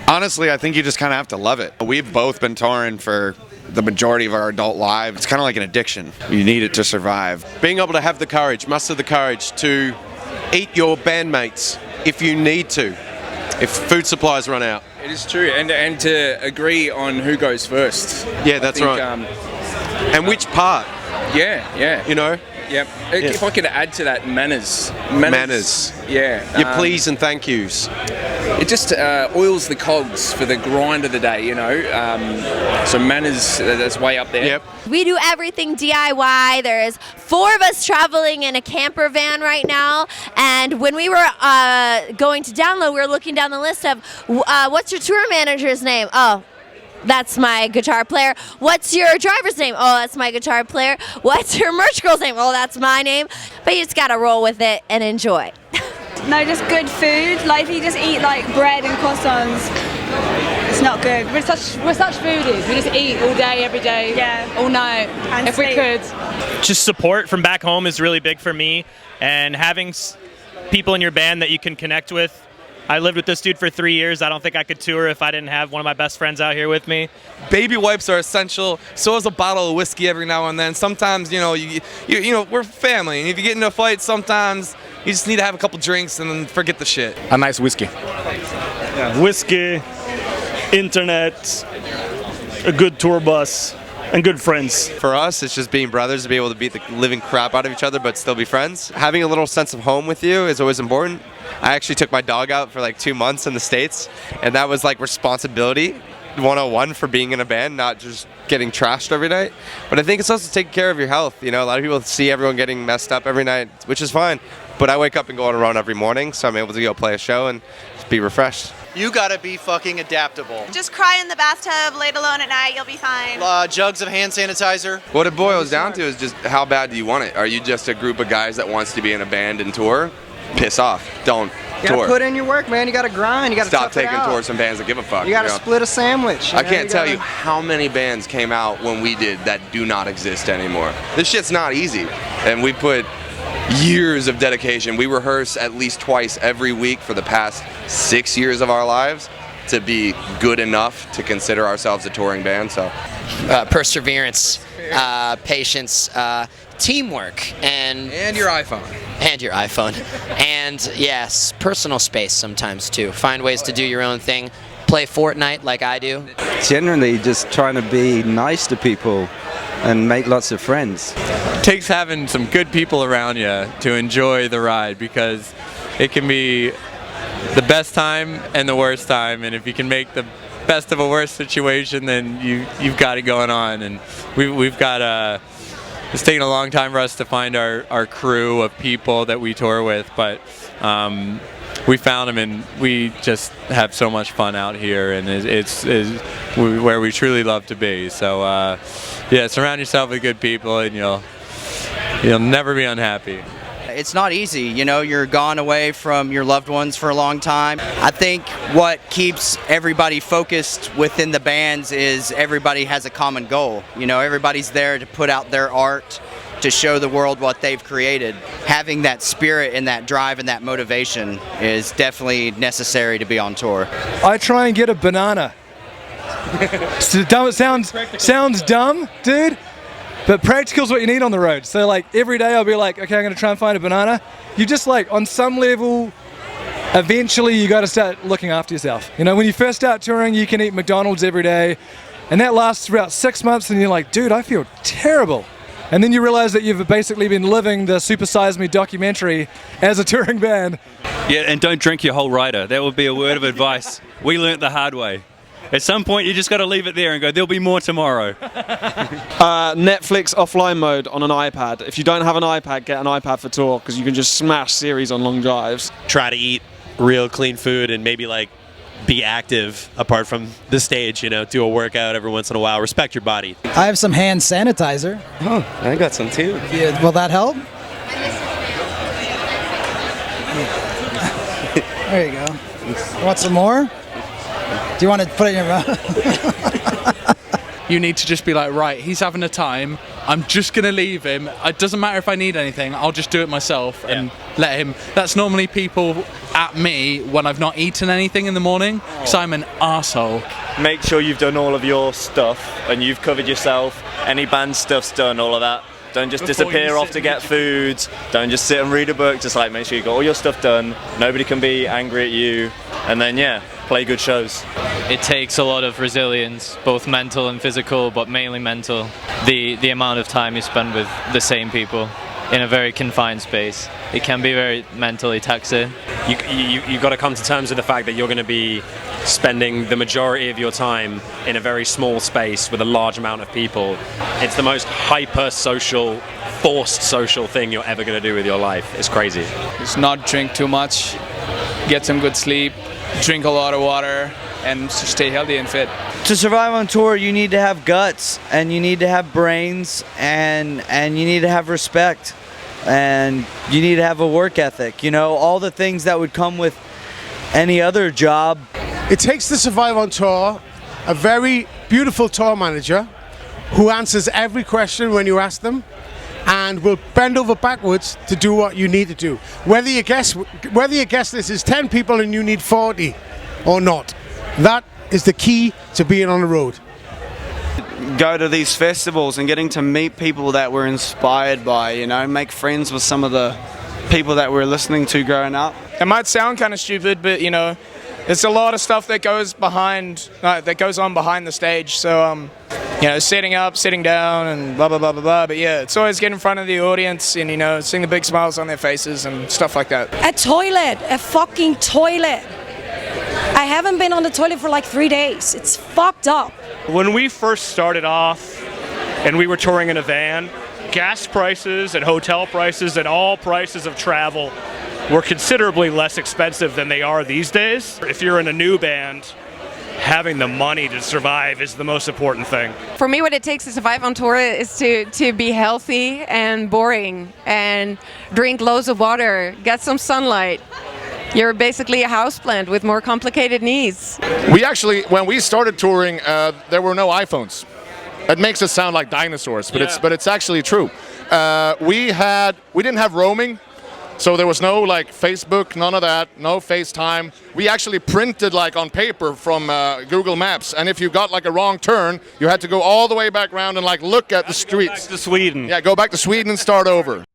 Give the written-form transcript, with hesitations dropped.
Honestly, I think you just kind of have to love it. We've both been touring for the majority of our adult lives. It's kind of like an addiction. You need it to survive. Being able to have the courage, muster the courage to eat your bandmates if you need to, if food supplies run out. It is true, and to agree on who goes first. Yeah, that's right. And which part, Yeah. you know? Yep. If I could add to that, manners. Manners. Yeah. Your please and thank yous. It just oils the cogs for the grind of the day, you know. So manners, that's way up there. Yep. We do everything DIY. There's 4 of us traveling in a camper van right now. And when we were going to download, we were looking down the list of what's your tour manager's name? Oh, that's my guitar player. What's your driver's name? Oh, that's my guitar player. What's your merch girl's name? Oh, that's my name. But you just gotta roll with it and enjoy. No, just good food. Like if you just eat like bread and croissants, it's not good. We're such foodies. We just eat all day, every day, all night, And if we sleep. could. Just support from back home is really big for me, and having people in your band that you can connect with. I lived with this dude for 3 years. I don't think I could tour if I didn't have one of my best friends out here with me. Baby wipes are essential. So is a bottle of whiskey every now and then. Sometimes, you know, we're family, and if you get into a fight, sometimes you just need to have a couple drinks and then forget the shit. A nice whiskey. Whiskey, internet, a good tour bus, and good friends. For us, it's just being brothers, to be able to beat the living crap out of each other but still be friends. Having a little sense of home with you is always important. I actually took my dog out for like 2 months in the States, and that was like responsibility 101 for being in a band, not just getting trashed every night. But I think it's also taking care of your health. You know, a lot of people see everyone getting messed up every night, which is fine. But I wake up and go on a run every morning, so I'm able to go play a show and just be refreshed. You gotta be fucking adaptable. Just cry in the bathtub, laid alone at night, you'll be fine. Jugs of hand sanitizer. What it boils down to is just how bad do you want it? Are you just a group of guys that wants to be in a band and tour? Piss off. Don't You gotta tour. put in your work, man. You gotta grind. You gotta Stop tough it taking out. tours from bands that give a fuck. You gotta know? split a sandwich. I can't tell you how many bands came out when we did that do not exist anymore. This shit's not easy, and we put years of dedication. We rehearse at least twice every week for the past 6 years of our lives to be good enough to consider ourselves a touring band. So, perseverance, patience, teamwork, and your iPhone. And your iPhone. And yes, personal space sometimes too. Find ways to do your own thing. Play Fortnite like I do. Generally just trying to be nice to people and make lots of friends. It takes having some good people around you to enjoy the ride, because it can be the best time and the worst time, and if you can make the best of a worse situation, then you've got it going on. And we've got it's taken a long time for us to find our crew of people that we tour with, but we found them, and we just have so much fun out here, and it's where we truly love to be. So yeah, surround yourself with good people, and you'll never be unhappy. It's not easy, you know, you're gone away from your loved ones for a long time. I think what keeps everybody focused within the bands is everybody has a common goal. You know, everybody's there to put out their art, to show the world what they've created. Having that spirit and that drive and that motivation is definitely necessary to be on tour. I try and get a banana. Sounds dumb, dude. But practical is what you need on the road. So like every day I'll be like, okay, I'm gonna try and find a banana. You just like, on some level, eventually you gotta start looking after yourself. You know, when you first start touring, you can eat McDonald's every day, and that lasts for about 6 months, and you're like, dude, I feel terrible. And then you realize that you've basically been living the Super Size Me documentary as a touring band. Yeah, and don't drink your whole rider. That would be a word of advice. We learnt the hard way. At some point, you just got to leave it there and go, there'll be more tomorrow. Netflix offline mode on an iPad. If you don't have an iPad, get an iPad for tour, because you can just smash series on long drives. Try to eat real clean food and maybe like be active apart from the stage, you know, do a workout every once in a while. Respect your body. I have some hand sanitizer. Oh, I got some too. Yeah, will that help? There you go. Want some more? Do you want to put it in your mouth? You need to just be like, right, he's having a time, I'm just going to leave him. It doesn't matter if I need anything, I'll just do it myself and let him. That's normally people at me when I've not eaten anything in the morning, because I'm an arsehole. Make sure you've done all of your stuff and you've covered yourself. Any band stuff's done, all of that. Don't just disappear off to get food. Don't just sit and read a book. Just like make sure you got all your stuff done. Nobody can be angry at you. And then play good shows. It takes a lot of resilience, both mental and physical, but mainly mental. The amount of time you spend with the same people in a very confined space, it can be very mentally taxing. You've got to come to terms with the fact that you're going to be spending the majority of your time in a very small space with a large amount of people. It's the most hyper-social, forced social thing you're ever going to do with your life. It's crazy. Just not drink too much, get some good sleep, drink a lot of water, and stay healthy and fit. To survive on tour, you need to have guts, and you need to have brains, and you need to have respect, and you need to have a work ethic. You know, all the things that would come with any other job. It takes to survive on tour a very beautiful tour manager who answers every question when you ask them, and will bend over backwards to do what you need to do. Whether you guess this is 10 people and you need 40 or not. That is the key to being on the road. Go to these festivals and getting to meet people that we're inspired by, you know, make friends with some of the people that we're listening to growing up. It might sound kind of stupid, but you know, it's a lot of stuff that goes on behind the stage. So you know, sitting up, sitting down, and blah blah blah blah blah. But yeah, it's always get in front of the audience and you know, seeing the big smiles on their faces and stuff like that. A fucking toilet. I haven't been on the toilet for like 3 days. It's fucked up. When we first started off and we were touring in a van, gas prices and hotel prices and all prices of travel were considerably less expensive than they are these days. If you're in a new band, having the money to survive is the most important thing. For me, what it takes to survive on tour is to be healthy and boring and drink loads of water, get some sunlight. You're basically a houseplant with more complicated needs. We actually, when we started touring, there were no iPhones. It makes us sound like dinosaurs, but it's actually true. We didn't have roaming, so there was no like Facebook, none of that, no FaceTime. We actually printed like on paper from Google Maps, and if you got like a wrong turn, you had to go all the way back around and like look at the streets. Go back to Sweden. Yeah, go back to Sweden and start over.